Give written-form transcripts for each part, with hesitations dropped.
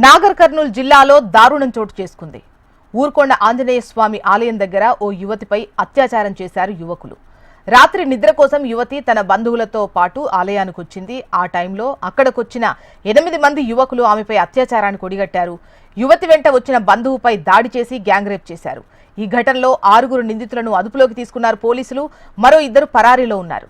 నాగర్ కర్నూలు జిల్లాలో దారుణం చోటు చేసుకుంది. ఊర్కొండ ఆంజనేయ స్వామి ఆలయం దగ్గర ఓ యువతిపై అత్యాచారం చేశారు యువకులు. రాత్రి నిద్ర కోసం యువతి తన బంధువులతో పాటు ఆలయానికి వచ్చింది. ఆ టైంలో అక్కడికొచ్చిన 8 మంది యువకులు ఆమెపై అత్యాచారానికి ఒడిగట్టారు. యువతి వెంట వచ్చిన బంధువుపై దాడి చేసి గ్యాంగ్ రేప్ చేశారు. ఈ ఘటనలో 6 నిందితులను అదుపులోకి తీసుకున్నారు పోలీసులు. మరో 2 పరారీలో ఉన్నారు.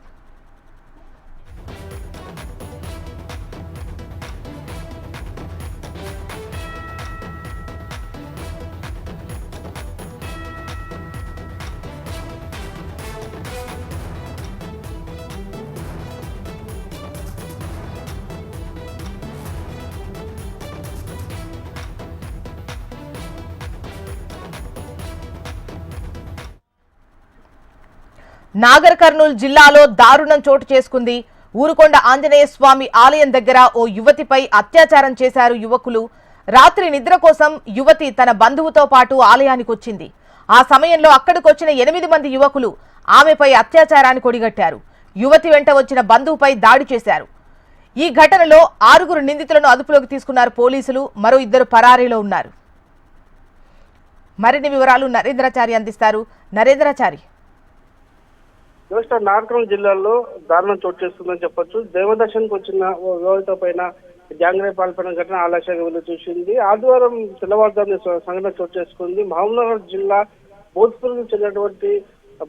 నాగర్ కర్నూలు జిల్లాలో దారుణం చోటు చేసుకుంది. ఊరుకొండ ఆంజనేయ స్వామి ఆలయం దగ్గర ఓ యువతిపై అత్యాచారం చేశారు యువకులు. రాత్రి నిద్ర కోసం యువతి తన బంధువుతో పాటు ఆలయానికి వచ్చింది. ఆ సమయంలో అక్కడికొచ్చిన 8 మంది యువకులు ఆమెపై అత్యాచారానికి ఒడిగట్టారు. యువతి వెంట వచ్చిన బంధువుపై దాడి చేశారు. ఈ ఘటనలో 6 నిందితులను అదుపులోకి తీసుకున్నారు పోలీసులు. మరో 2 పరారీలో ఉన్నారు. మరిన్ని వివరాలు నరేంద్రాచారి అందిస్తారు. నరేంద్రాచారి, నాగర్ జిల్లాలో దారుణం చోటు చేస్తుందని చెప్పొచ్చు. దేవదర్శన్కి వచ్చిన ఓ వివాహిత పైన గ్యాంగ్ రేప్ పాల్పడిన ఘటన ఆలస్యంగా వెళ్లి చూసింది. ఆదివారం తెల్లవారుజామున సంఘటన చోటు చేసుకుంది. మహబూబ్నగర్ జిల్లా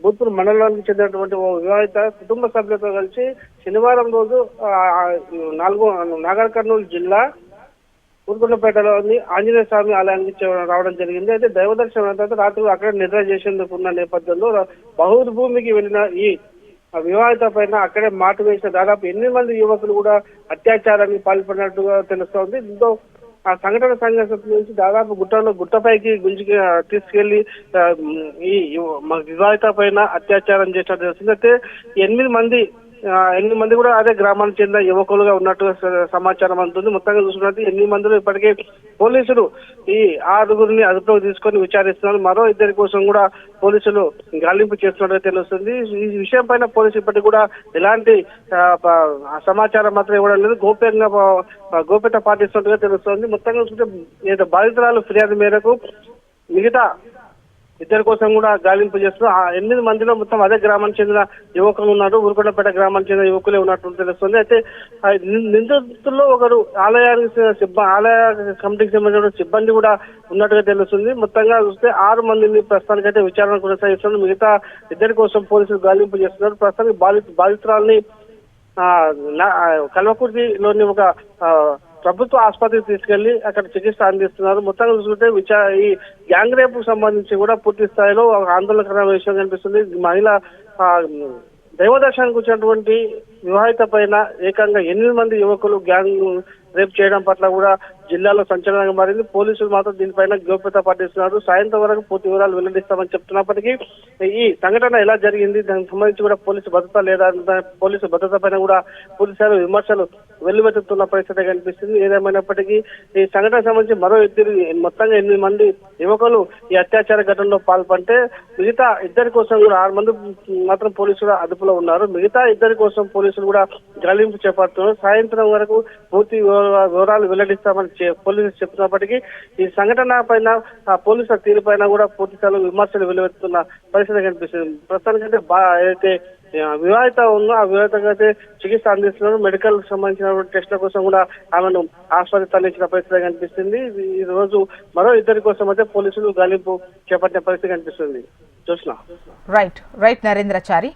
భూత్పూర్ మండలానికి చెందినటువంటి ఓ వివాహిత కుటుంబ సభ్యులతో కలిసి శనివారం రోజు నాగర్ కర్నూలు జిల్లా ఊరుకొండపేటలోని ఆంజనేయ స్వామి ఆలయానికి రావడం జరిగింది. అయితే దైవదర్శనం తర్వాత రాత్రి అక్కడ నిద్ర చేసేందుకు ఉన్న నేపథ్యంలో బహుళ భూమికి వెళ్లిన ఈ వివాహిత పైన అక్కడే మాటు వేసిన దాదాపు 8 మంది యువకులు కూడా అత్యాచారానికి పాల్పడినట్టుగా తెలుస్తోంది. దీంతో ఆ సంఘటన నుంచి దాదాపు గుట్టపైకి గుంజుకి తీసుకెళ్లి ఈ వివాహిత పైన అత్యాచారం చేసినట్టు తెలుస్తుంది. అయితే 8 మంది కూడా అదే గ్రామానికి చెందిన యువకులుగా ఉన్నట్టు సమాచారం అందుతుంది. మొత్తంగా చూసుకున్నట్టు 8 మందిలో ఇప్పటికే పోలీసులు ఈ 6 అదుపులోకి తీసుకొని విచారిస్తున్నారు. మరో 2 కోసం కూడా పోలీసులు గాలింపు చేస్తున్నట్టు తెలుస్తుంది. ఈ విషయం పైన పోలీసులు ఇప్పటికి కూడా ఎలాంటి సమాచారం మాత్రం ఇవ్వడం లేదు. గోప్యత పాటిస్తున్నట్టుగా తెలుస్తుంది. మొత్తంగా చూసుకుంటే బాధితురాలు ఫిర్యాదు మేరకు మిగతా 2 కోసం కూడా గాలింపు చేస్తున్నారు. ఆ 8 మందిలో మొత్తం అదే గ్రామానికి చెందిన యువకులు ఉన్నారు. ఊరుకొండపేట గ్రామానికి చెందిన యువకులే ఉన్నట్టు తెలుస్తుంది. అయితే నిందితుల్లో ఒకరు ఆలయ కమిటీకి సంబంధించిన సిబ్బంది కూడా ఉన్నట్టుగా తెలుస్తుంది. మొత్తంగా చూస్తే 6 మందిని ప్రస్తుతానికైతే విచారణ కొనసాగిస్తున్నారు. మిగతా 2 కోసం పోలీసులు గాలింపు చేస్తున్నారు. ప్రస్తుతానికి బాధితురాలని కల్వకుర్తిలోని ఒక ప్రభుత్వ ఆసుపత్రికి తీసుకెళ్లి అక్కడ చికిత్స అందిస్తున్నారు. మొత్తంగా చూసుకుంటే ఈ గ్యాంగ్ రేప్ కు సంబంధించి కూడా పూర్తి స్థాయిలో ఆందోళనకరమైన విషయం కనిపిస్తుంది. మహిళ దైవదర్శనానికి వచ్చినటువంటి వివాహిత పైన ఏకంగా 8 మంది యువకులు గ్యాంగ్ రేప్ చేయడం పట్ల కూడా జిల్లాలో సంచలనంగా మారింది. పోలీసులు మాత్రం దీనిపైన గోప్యత పాటిస్తున్నారు. సాయంత్రం వరకు పూర్తి వివరాలు వెల్లడిస్తామని చెప్తున్నప్పటికీ ఈ సంఘటన ఎలా జరిగింది, దానికి సంబంధించి కూడా పోలీసు భద్రత లేదా పోలీసు భద్రత పైన కూడా పూర్తిస్థాయిలో విమర్శలు వెల్లువెత్తుతున్న పరిస్థితి కనిపిస్తుంది. ఏదేమైనప్పటికీ ఈ సంఘటన సంబంధించి మరో 2 మొత్తంగా 8 మంది యువకులు ఈ అత్యాచార ఘటనలో పాల్పంటే మిగతా 2 కోసం కూడా 6 మంది మాత్రం పోలీసులు అదుపులో ఉన్నారు. మిగతా 2 కోసం పోలీసులు కూడా గాలింపు చేపడుతున్నారు. సాయంత్రం వరకు పూర్తి వివరాలు వెల్లడిస్తామని పోలీసులు చెప్తున్నప్పటికీ ఈ సంఘటన పైన పోలీసుల తీరు పైన కూడా పూర్తిస్థాయిలో విమర్శలు వెలువెత్తుతున్న పరిస్థితి కనిపిస్తుంది. ప్రస్తుతానికైతే ఏదైతే వివాహిత ఉందో ఆ వివాహితకు అయితే చికిత్స అందిస్తున్నారు. మెడికల్ సంబంధించిన టెస్ట్ల కోసం కూడా ఆమెను ఆసుపత్రి తరలించిన పరిస్థితి కనిపిస్తుంది. ఈ రోజు మరో 2 కోసం అయితే పోలీసులు గాలింపు చేపట్టిన పరిస్థితి కనిపిస్తుంది. చూసిన రైట్ నరేంద్రాచారి.